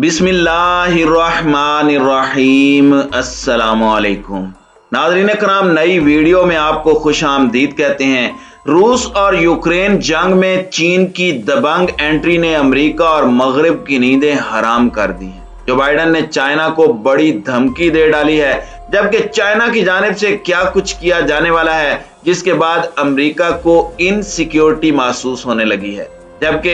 बिस्मिल्लाहिर्रहमानिर्रहीम। अस्सलामुअलैकुम नाज़रीन कराम, नई वीडियो में आपको खुश आमदीद कहते हैं। रूस और यूक्रेन जंग में चीन की दबंग एंट्री ने अमेरिका और मगरिब की नींदें हराम कर दी हैं। जो बाइडन ने चाइना को बड़ी धमकी दे डाली है, जबकि चाइना की जानिब से क्या कुछ किया जाने वाला है, जिसके बाद अमेरिका को इनसिक्योरिटी महसूस होने लगी है। जबकि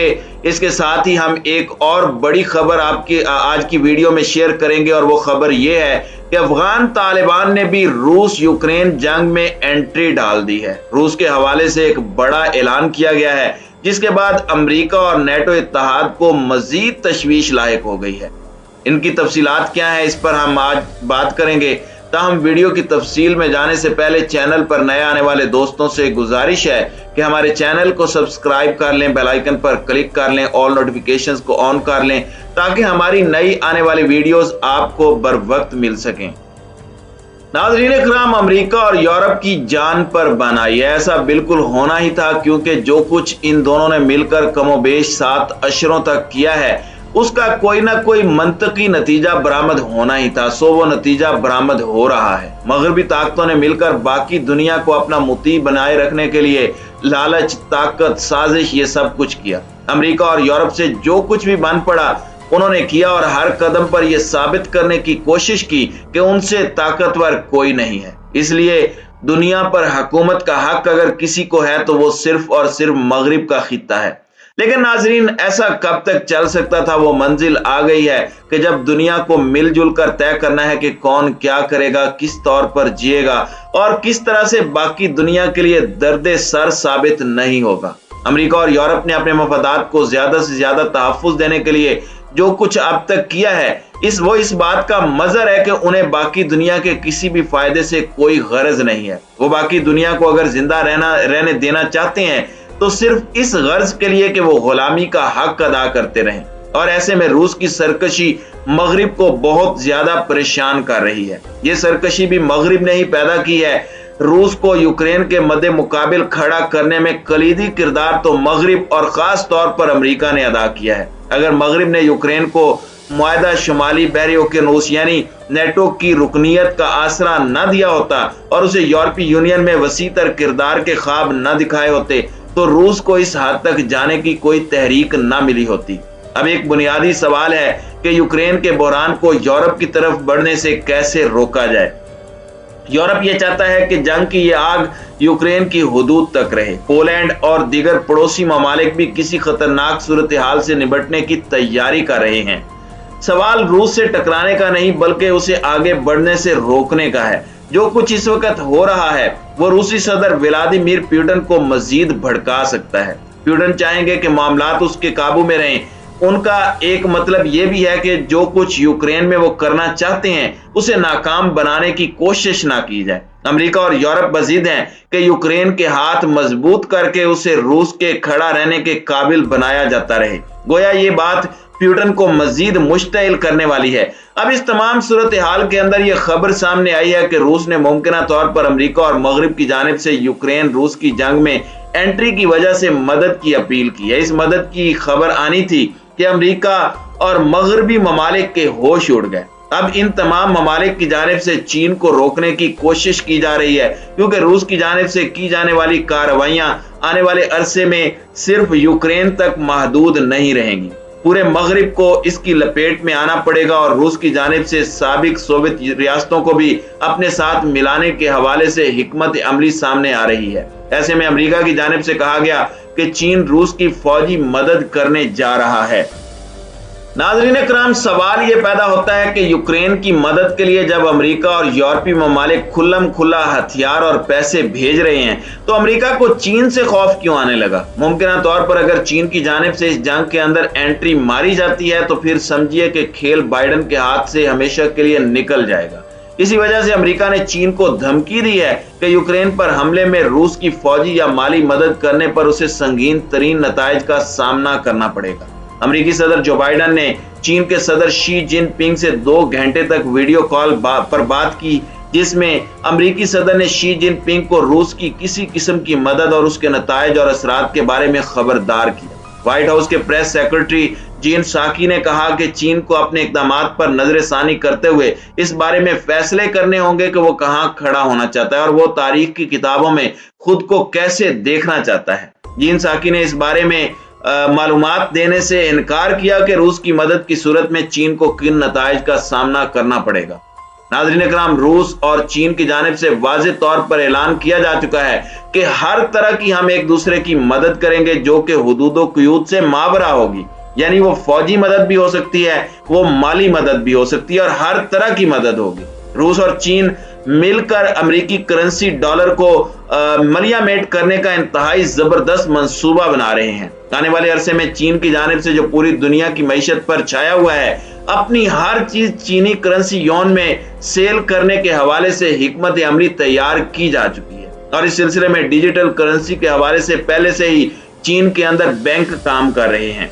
इसके साथ ही हम एक और बड़ी खबर आपकी आज की वीडियो में शेयर करेंगे, और वो खबर ये है कि अफगान तालिबान ने भी रूस यूक्रेन जंग में एंट्री डाल दी है। रूस के हवाले से एक बड़ा ऐलान किया गया है, जिसके बाद अमेरिका और नेटो इत्तेहाद को मजीद तशवीश लायक हो गई है। इनकी तफसीलात क्या है, इस पर हम आज बात करेंगे। ताहम वीडियो की तफसील में जाने से पहले चैनल पर नए आने वाले दोस्तों से गुजारिश है कि हमारे चैनल को सब्सक्राइब कर लें, बेल आइकन पर क्लिक कर लें, ऑल नोटिफिकेशंस को ऑन कर लें, ताकि हमारी नई आने वाली वीडियोस आपको बर वक्त मिल सकें। नाज़रीन इकराम, अमेरिका और यूरोप की जान पर बन आई है। ऐसा बिल्कुल होना ही था, क्योंकि जो कुछ इन दोनों ने मिलकर कमोबेश 7 अशरों तक किया है, उसका कोई ना कोई मंतकी नतीजा बरामद होना ही था। सो वो नतीजा बरामद हो रहा है। मगरबी ताकतों ने मिलकर बाकी दुनिया को अपना मुती बनाए रखने के लिए लालच, ताकत, साजिश, ये सब कुछ किया। अमेरिका और यूरोप से जो कुछ भी बन पड़ा उन्होंने किया, और हर कदम पर यह साबित करने की कोशिश की कि उनसे ताकतवर कोई नहीं है। इसलिए दुनिया पर हुकूमत का हक अगर किसी को है तो वो सिर्फ और सिर्फ मगरिब का खित्ता है। लेकिन नाजरीन, ऐसा कब तक चल सकता था? वो मंजिल आ गई है कि जब दुनिया को मिलजुल कर तय करना है कि कौन क्या करेगा, किस तौर पर जिएगा और किस तरह से बाकी दुनिया के लिए दर्द सर साबित नहीं होगा। अमेरिका और यूरोप ने अपने मफादात को ज्यादा से ज्यादा तहफ्फुज देने के लिए जो कुछ अब तक किया है, इस बात का मजर है कि उन्हें बाकी दुनिया के किसी भी फायदे से कोई गरज नहीं है। वो बाकी दुनिया को अगर जिंदा रहने देना चाहते हैं तो सिर्फ इस गर्ज के लिए कि वो गुलामी का हक अदा करते रहें। और ऐसे में रूस की सरकशी मगरिब को बहुत ज्यादा परेशान कर रही है। ये सरकशी भी मगरिब ने ही पैदा की है। रूस को यूक्रेन के मद्दे मुकाबिल खड़ा करने में कलीदी किरदार तो मगरिब और खास तौर पर अमेरिका ने अदा किया है। अगर मगरिब ने यूक्रेन को मुआहदा शुमाली बहरी ओकेनूस यानी नेटो की रुकनीयत का आसरा न दिया होता और उसे यूरोपीय यूनियन में वसीतर किरदार के ख्वाब न दिखाए होते, तो रूस को इस हद तक जाने की कोई तहरीक ना मिली होती। अब एक बुनियादी सवाल है कि यूक्रेन के बहरान को यूरोप की तरफ बढ़ने से कैसे रोका जाए। यूरोप ये चाहता है कि जंग की ये आग यूक्रेन की हुदूद तक रहे। पोलैंड और दीगर पड़ोसी ममालिक भी किसी खतरनाक सूरत हाल से निपटने की तैयारी कर रहे हैं। सवाल रूस से टकराने का नहीं, बल्कि उसे आगे बढ़ने से रोकने का है। जो कुछ इस वक्त हो रहा है वो रूसी सदर व्लादिमीर पुतिन को मजीद भड़का सकता है। पुतिन चाहेंगे कि मामलात उसके काबू में रहें। उनका एक मतलब ये भी है कि जो कुछ यूक्रेन में वो करना चाहते हैं उसे नाकाम बनाने की कोशिश ना की जाए। अमेरिका और यूरोप मजीद हैं कि यूक्रेन के हाथ मजबूत करके उसे रूस के खड़ा रहने के काबिल बनाया जाता रहे। गोया ये बात पुतिन को मजीद मुश्तइल करने वाली है। अब इस तमाम सूरत हाल के अंदर यह खबर सामने आई है कि रूस ने मुमकिन तौर पर अमेरिका और मगरिब की जानिब से यूक्रेन रूस की जंग में एंट्री की वजह से मदद की अपील की है। इस मदद की खबर आनी थी कि अमेरिका और मगरबी ममालिक के होश उड़ गए। अब इन तमाम ममालिक की जानिब से चीन को रोकने की कोशिश की जा रही है, क्योंकि रूस की जानिब से की जाने वाली कार्रवाइयां आने वाले अरसे में सिर्फ यूक्रेन तक महदूद नहीं रहेंगी। पूरे मगरिब को इसकी लपेट में आना पड़ेगा और रूस की जानिब से साबिक सोवियत रियासतों को भी अपने साथ मिलाने के हवाले से हिकमत अमली सामने आ रही है। ऐसे में अमेरिका की जानिब से कहा गया कि चीन रूस की फौजी मदद करने जा रहा है। नाज़रीन इकराम, सवाल ये पैदा होता है कि यूक्रेन की मदद के लिए जब अमेरिका और यूरोपीय ममालिक खुल्लम खुल्ला हथियार और पैसे भेज रहे हैं, तो अमेरिका को चीन से खौफ क्यों आने लगा? मुमकिन तौर पर अगर चीन की जानिब से इस जंग के अंदर एंट्री मारी जाती है तो फिर समझिए कि खेल बाइडन के हाथ से हमेशा के लिए निकल जाएगा। इसी वजह से अमेरिका ने चीन को धमकी दी है कि यूक्रेन पर हमले में रूस की फौजी या माली मदद करने पर उसे संगीन तरीन नताइज का सामना करना पड़ेगा। अमेरिकी सदर जो बाइडन ने चीन के सदर शी जिनपिंग से 2 घंटे तक वीडियो कॉल पर बात की, जिसमें अमेरिकी सदर ने शी जिनपिंग को रूस की किसी किस्म की मदद और उसके नताइज और असरात के बारे में खबरदार किया। व्हाइट हाउस के प्रेस सेक्रेटरी जेन साकी ने कहा कि चीन को अपने इक़दामात पर नजरसानी करते हुए इस बारे में फैसले करने होंगे कि वो कहां खड़ा होना चाहता है और वो तारीख की किताबों में खुद को कैसे देखना चाहता है। जेन साकी ने इस बारे में मालूमात देने से इनकार किया कि रूस की मदद की सूरत में चीन को किन नताइज का सामना करना पड़ेगा। नाज़रीन इकराम, रूस और चीन की जानिब से वाज़ेह तौर पर ऐलान किया जा चुका है कि हर तरह की हम एक दूसरे की मदद करेंगे जो कि हुदूद क़ुयूद से मावरा होगी, यानी वो फौजी मदद भी हो सकती है, वो माली मदद भी हो सकती है और हर तरह की मदद होगी। रूस और चीन मिलकर अमेरिकी करेंसी डॉलर को मलियामेट करने का इंतहाई जबरदस्त मंसूबा बना रहे हैं। आने वाले अरसे में चीन की जानिब से जो पूरी दुनिया की मईशत पर छाया हुआ है, अपनी हर चीज चीनी करेंसी योन में सेल करने के हवाले से हिकमत अमली तैयार की जा चुकी है और इस सिलसिले में डिजिटल करेंसी के हवाले से पहले से ही चीन के अंदर बैंक काम कर रहे हैं।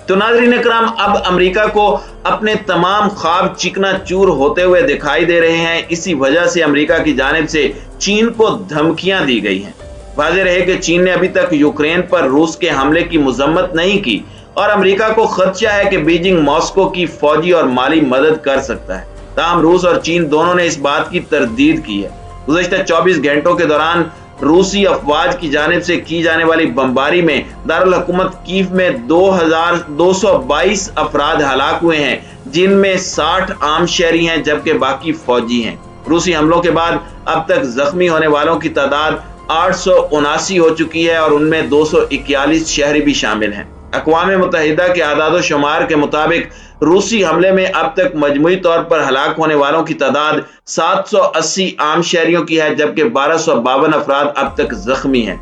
तो नाज़रीन इकराम, अब अमेरिका को अपने तमाम ख्वाब चिकना चूर होते हुए दिखाई दे रहे हैं। इसी वजह से अमेरिका की जानिब से चीन को धमकियां दी गई हैं। वाज़ेह रहे कि चीन ने अभी तक यूक्रेन पर रूस के हमले की मजम्मत नहीं की और अमेरिका को खदशा है कि बीजिंग मॉस्को की फौजी और माली मदद कर सकता है। ताहम रूस और चीन दोनों ने इस बात की तरदीद की है। गुज़श्ता 24 घंटों के दौरान रूसी अफवाज की जानिब से की जाने वाली बमबारी में दारुल हुकूमत कीव में 2222 अफराद हलाक हुए हैं, जिनमें 60 आम शहरी हैं जबकि बाकी फौजी हैं। रूसी हमलों के बाद अब तक जख्मी होने वालों की तादाद 879 हो चुकी है और उनमें 241 शहरी भी शामिल हैं। अक़वाम मुत्तहिदा के आदाद शुमार के मुताबिक रूसी हमले में अब तक मजमूई तौर पर हलाक होने वालों की तादाद 780 आम शहरियों की है जबकि 1252 अफराद अब तक जख्मी हैं।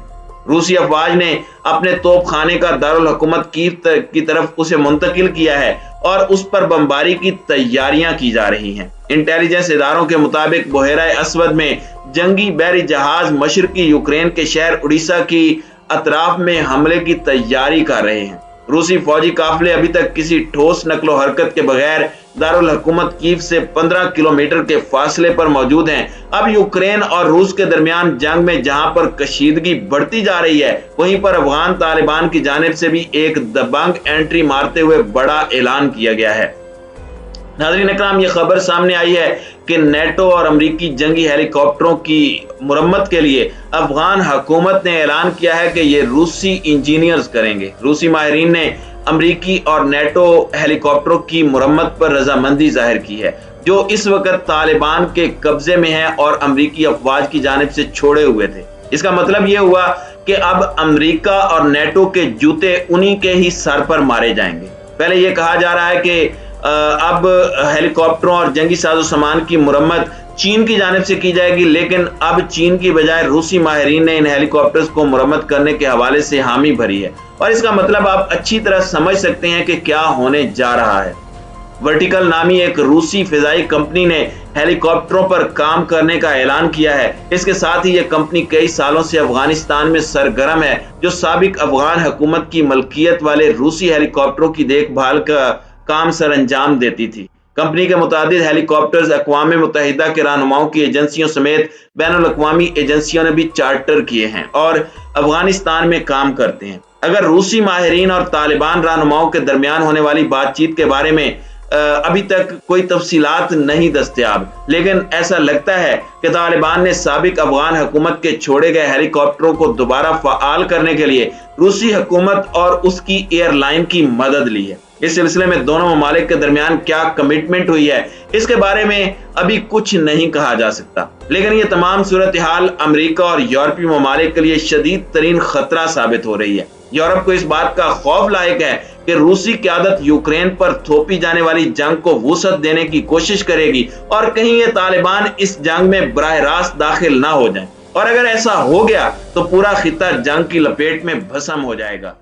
रूसी अफवाज ने अपने तोप खाने का दारुल हुकूमत कीव की तरफ उसे मुंतकिल किया है और उस पर बमबारी की तैयारियां की जा रही हैं। इंटेलिजेंस इदारों के मुताबिक बहरा असवद में जंगी बहरी जहाज मशरकी यूक्रेन के शहर उड़ीसा की अतराफ में हमले की तैयारी कर रहे हैं। रूसी फौजी काफिले अभी तक किसी ठोस नकलो हरकत के बगैर दारुल हुकूमत कीव से 15 किलोमीटर के फासले पर मौजूद हैं। अब यूक्रेन और रूस के दरमियान जंग में जहां पर कशीदगी बढ़ती जा रही है, वहीं पर अफगान तालिबान की जानिब से भी एक दबंग एंट्री मारते हुए बड़ा ऐलान किया गया है। नाज़रीन इकराम, ये खबर सामने आई है कि नेटो और अमरीकी जंगी हेलीकॉप्टरों की मुरम्मत के लिए अफगान हुकूमत ने ऐलान किया है कि ये रूसी इंजीनियर्स करेंगे। रूसी माहिरीन ने अमरीकी और नेटो हेलीकॉप्टरों की मुरम्मत पर रजामंदी जाहिर की है, जो इस वक्त तालिबान के कब्जे में है और अमरीकी अफवाज की जानिब से छोड़े हुए थे। इसका मतलब यह हुआ कि अब अमरीका और नेटो के जूते उन्हीं के ही सर पर मारे जाएंगे। पहले यह कहा जा रहा है कि अब हेलीकॉप्टरों और जंगी साजो सामान की मुरम्मत चीन की जानिब से की जाएगी, लेकिन अब चीन की बजाय रूसी माहिरीन ने इन हेलीकॉप्टर्स को मुरम्मत करने के हवाले से हामी भरी है और इसका मतलब आप अच्छी तरह समझ सकते हैं कि क्या होने जा रहा है। वर्टिकल नामी एक रूसी फिजाई कंपनी ने हेलीकॉप्टरों पर काम करने का ऐलान किया है। इसके साथ ही यह कंपनी कई सालों से अफगानिस्तान में सरगर्म है, जो साबिक अफगान हुकूमत की मलकियत वाले रूसी हेलीकॉप्टरों की देखभाल का काम सर अंजाम देती थी। कंपनी के मुतादिद हेलीकॉप्टर्स अक़वाम मुत्तहिदा के रहनुमाओं की एजेंसियों समेत बैनुल अक़वामी एजेंसियों ने भी चार्टर किए हैं और अफगानिस्तान में काम करते हैं। अगर रूसी माहिरीन और तालिबान रहनुमाओं के दरमियान होने वाली बातचीत के बारे में अभी तक कोई तफसीलात नहीं दस्तयाब, लेकिन ऐसा लगता है कि तालिबान ने साबिक अफगान हुकूमत के छोड़े गए हेलीकॉप्टरों को दोबारा फ़आल करने के लिए रूसी हुकूमत और उसकी एयरलाइन की मदद ली है। इस सिलसिले में दोनों ममालिक के दरमियान क्या कमिटमेंट हुई है, इसके बारे में अभी कुछ नहीं कहा जा सकता, लेकिन ये तमाम सूरत हाल अमरीका और यूरोपीय ममालिक के लिए शदीद तरीन खतरा साबित हो रही है। यूरोप को इस बात का खौफ लायक है कि रूसी क़यादत यूक्रेन पर थोपी जाने वाली जंग को वुसअत देने की कोशिश करेगी और कहीं ये तालिबान इस जंग में बराह रास्त दाखिल ना हो जाए, और अगर ऐसा हो गया तो पूरा खिता जंग की लपेट में भस्म हो जाएगा।